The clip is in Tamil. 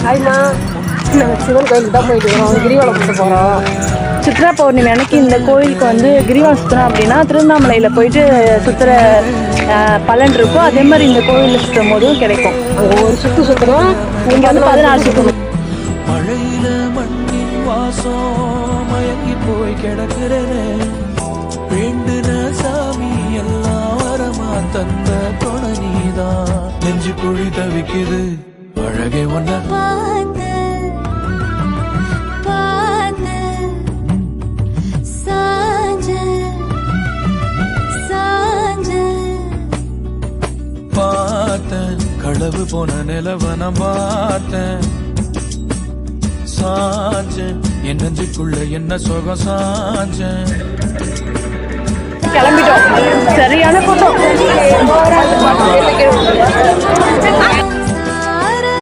ஹாய்மா, நாங்கள் சிவன் கோயிலுக்கு தான் போயிட்டு இருக்கோம். கிரிவலம் போட்டு போகிறோம். சித்ரா பௌர்ணமி அன்னைக்கு இந்த கோயிலுக்கு வந்து கிரிவலம் சுற்றணும் அப்படின்னா திருவண்ணாமலையில் போயிட்டு சுற்றுற பலன் இருக்கும். அதே மாதிரி இந்த கோயிலில் சுற்றும் போதும் கிடைக்கும். அங்கே ஒரு சுற்றுறோம். இங்கே வந்து 14 சுற்றணும். மழையில மண்ணின் வாசம் மயங்கி போய் கிடக்குறேனே, வேண்டுன சாமி எல்லாம் வரமா தந்த துணை நீதான். நெஞ்சு குழி தவிக்குது அழகே ஒன்ன பார்த்தேன், களவு போன நிலவன பார்த்தேன், சாஞ்சேன் என் நெஞ்சுக்குள்ள என்ன சுகம் சாஞ்சேன். கிளம்பிட்டோம். சரியான கூட்டம்.